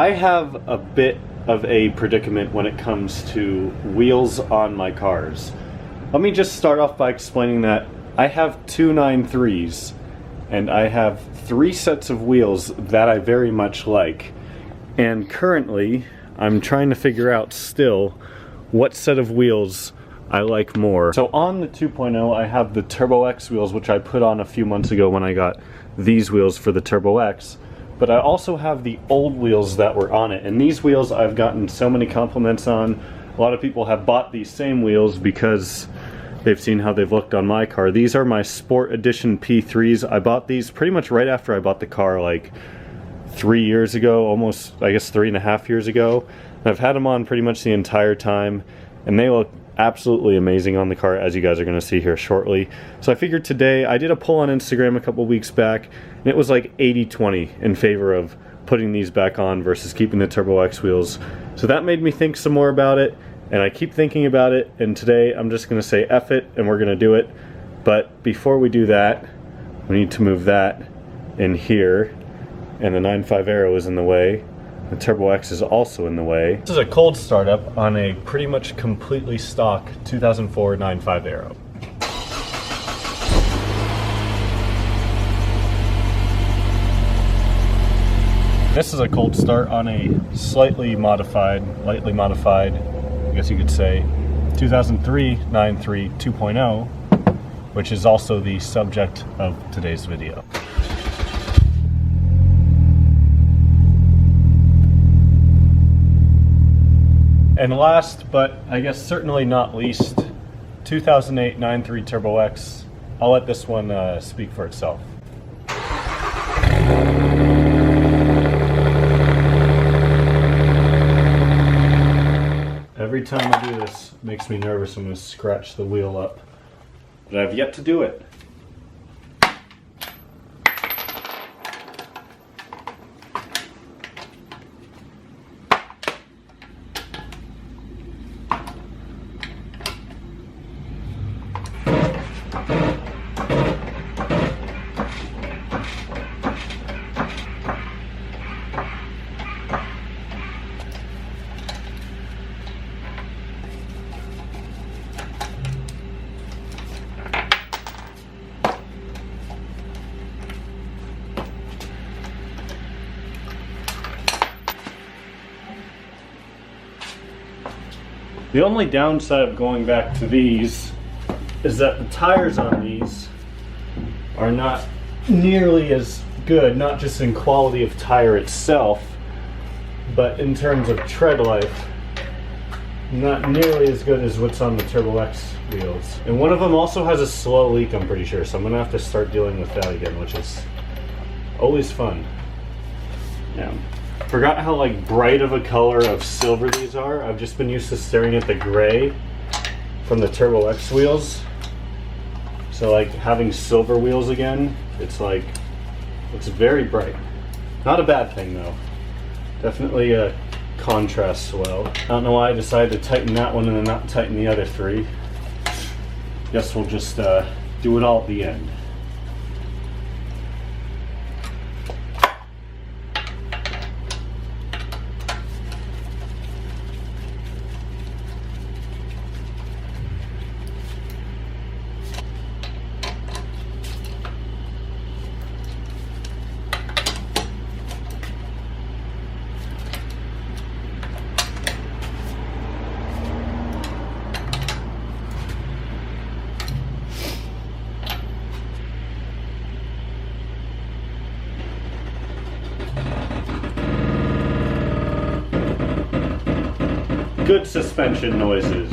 I have a bit of a predicament when it comes to wheels on my cars. Let me just start off by explaining that I have two 9.3s and I have 3 sets of wheels that I very much like. And currently, I'm trying to figure out still what set of wheels I like more. So on the 2.0, I have the Turbo X wheels, which I put on a few months ago when I got these wheels for the Turbo X. But I also have the old wheels that were on it. And these wheels I've gotten so many compliments on. A lot of people have bought these same wheels because they've seen how they've looked on my car. These are my Sport Edition P3s. I bought these pretty much right after I bought the car, like 3 years ago, almost, I guess 3.5 years ago. And I've had them on pretty much the entire time, and they look absolutely amazing on the car, as you guys are going to see here shortly. So I figured today, I did a poll on Instagram a couple weeks back, and it was like 80-20 in favor of putting these back on versus keeping the Turbo X wheels. So that made me think some more about it, and I keep thinking about it, and today I'm just going to say F it, and we're going to do it. But before we do that, we need to move that in here, and the 9.5 Aero is in the way. The Turbo X is also in the way. This is a cold startup on a pretty much completely stock 2004 9.5 Aero. This is a cold start on a lightly modified, I guess you could say, 2003 9.3 2.0, which is also the subject of today's video. And last, but I guess certainly not least, 2008 9.3 Turbo X. I'll let this one speak for itself. Every time I do this, it makes me nervous. I'm going to scratch the wheel up, but I've yet to do it. The only downside of going back to these is that the tires on these are not nearly as good, not just in quality of tire itself, but in terms of tread life, not nearly as good as what's on the Turbo X wheels. And one of them also has a slow leak, I'm pretty sure, so I'm gonna have to start dealing with that again, which is always fun. Yeah. Forgot how like bright of a color of silver these are. I've just been used to staring at the gray from the Turbo X wheels. So like having silver wheels again, it's like, it's very bright. Not a bad thing though. Definitely a contrast swell. I don't know why I decided to tighten that one and then not tighten the other 3. Guess we'll just do it all at the end. Good suspension noises.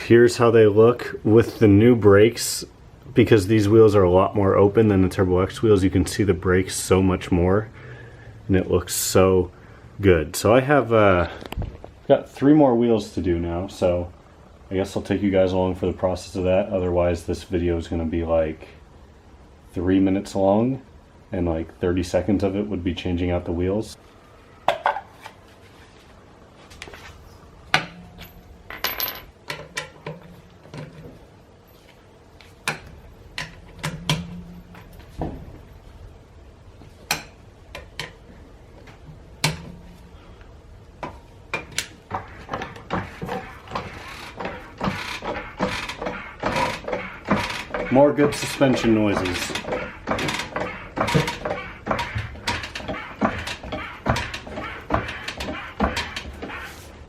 Here's how they look with the new brakes. Because these wheels are a lot more open than the Turbo X wheels, you can see the brakes so much more, and it looks so good. So I have Got 3 more wheels to do now, so I guess I'll take you guys along for the process of that. Otherwise this video is going to be like 3 minutes long, and like 30 seconds of it would be changing out the wheels. More good suspension noises.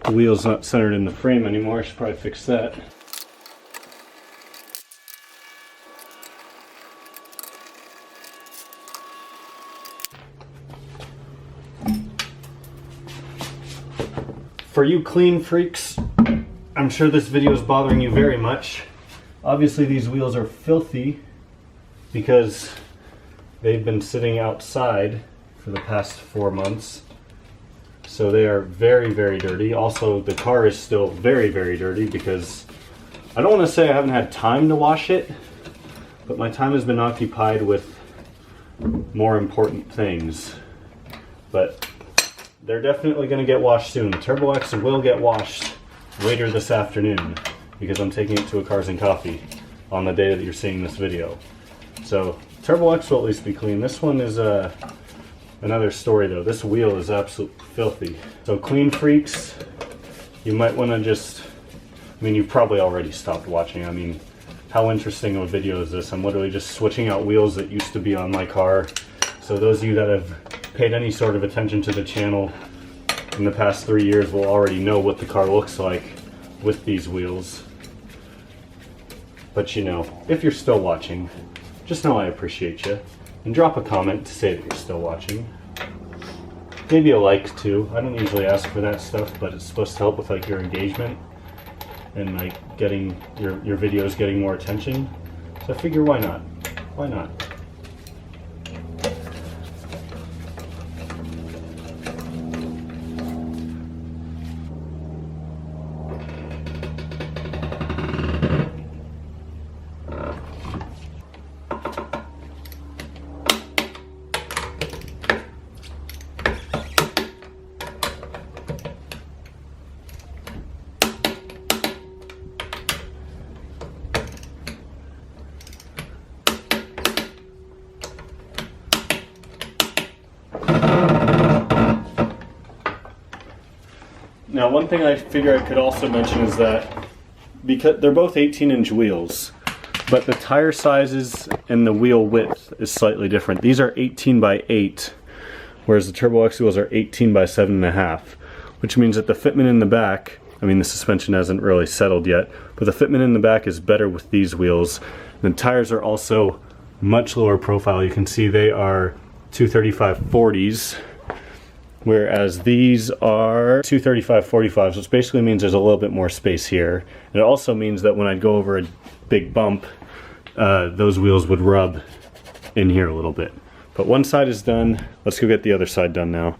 The wheel's not centered in the frame anymore. I should probably fix that. For you clean freaks, I'm sure this video is bothering you very much. Obviously these wheels are filthy because they've been sitting outside for the past 4 months. So they are very, very dirty. Also, the car is still very, very dirty because I don't want to say I haven't had time to wash it, but my time has been occupied with more important things. But they're definitely going to get washed soon. The Turbo X will get washed later this afternoon, because I'm taking it to a Cars and Coffee on the day that you're seeing this video. So Turbo X will at least be clean. This one is another story though. This wheel is absolutely filthy. So clean freaks, you might want to just, I mean, you've probably already stopped watching. I mean, how interesting of a video is this? I'm literally just switching out wheels that used to be on my car. So those of you that have paid any sort of attention to the channel in the past 3 years will already know what the car looks like with these wheels. But you know, if you're still watching, just know I appreciate you, and drop a comment to say that you're still watching. Maybe a like too. I don't usually ask for that stuff, but it's supposed to help with like your engagement and like getting your videos getting more attention. So I figure, why not? Why not? Now, one thing I figure I could also mention is that because they're both 18-inch wheels, but the tire sizes and the wheel width is slightly different. These are 18 by 8, whereas the Turbo X wheels are 18 by 7.5, which means that the fitment in the back, I mean, the suspension hasn't really settled yet, but the fitment in the back is better with these wheels. The tires are also much lower profile. You can see they are 235 40s. Whereas these are 235 45s, which basically means there's a little bit more space here. And it also means that when I go over a big bump, those wheels would rub in here a little bit. But one side is done. Let's go get the other side done now.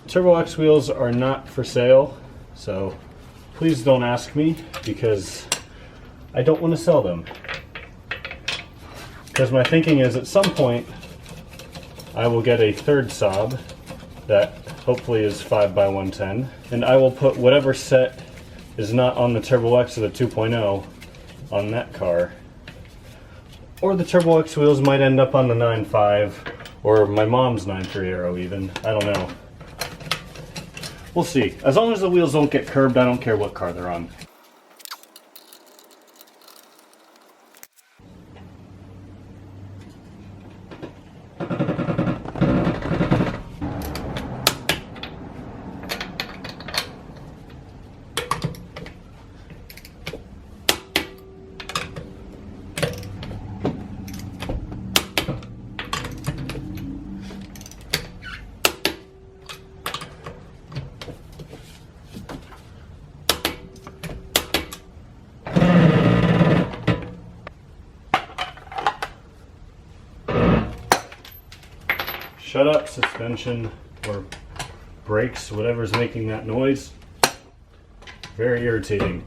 Turbo X wheels are not for sale, so please don't ask me, because I don't want to sell them. Because my thinking is at some point I will get a third Saab that hopefully is 5x110, and I will put whatever set is not on the Turbo X or the 2.0 on that car. Or the Turbo X wheels might end up on the 9.5 or my mom's 9.3 Aero even. I don't know. We'll see. As long as the wheels don't get curbed, I don't care what car they're on. Shut up, suspension, or brakes, whatever's making that noise. Very irritating.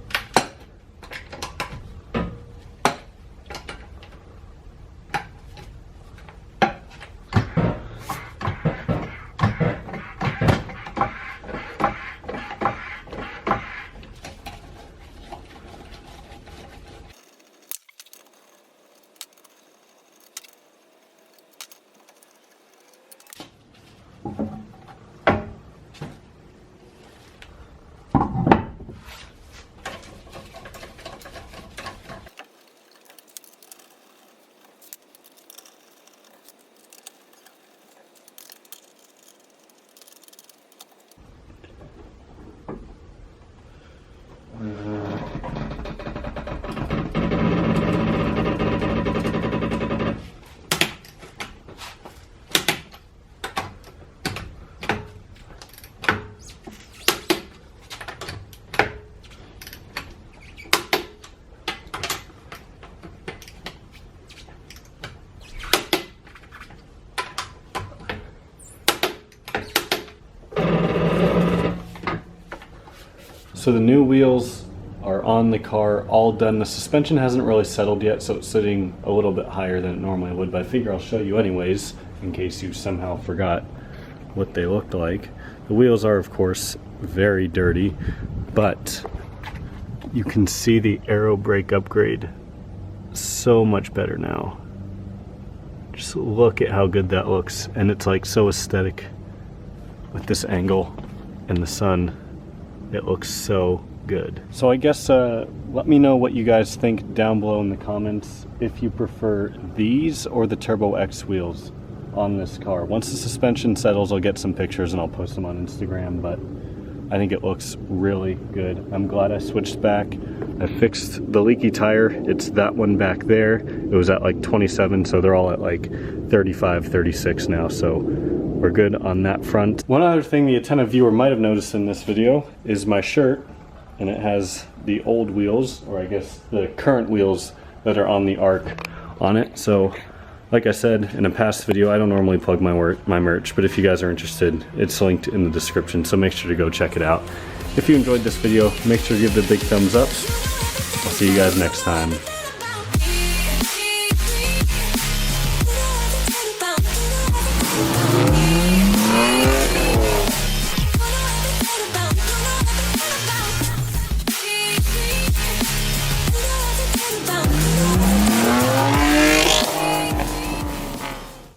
So the new wheels are on the car, all done. The suspension hasn't really settled yet, so it's sitting a little bit higher than it normally would, but I figure I'll show you anyways, in case you somehow forgot what they looked like. The wheels are, of course, very dirty, but you can see the aero brake upgrade so much better now. Just look at how good that looks, and it's like so aesthetic with this angle and the sun. It looks so good. So I guess let me know what you guys think down below in the comments if you prefer these or the Turbo X wheels on this car. Once the suspension settles, I'll get some pictures and I'll post them on Instagram, but I think it looks really good. I'm glad I switched back. I fixed the leaky tire. It's that one back there. It was at like 27, so they're all at like 35, 36 now, so we're good on that front. One other thing the attentive viewer might have noticed in this video is my shirt, and it has the old wheels, or I guess the current wheels that are on the Arc on it. So like I said in a past video, I don't normally plug my merch, but if you guys are interested, it's linked in the description, so make sure to go check it out. If you enjoyed this video, make sure to give it a big thumbs up. I'll see you guys next time.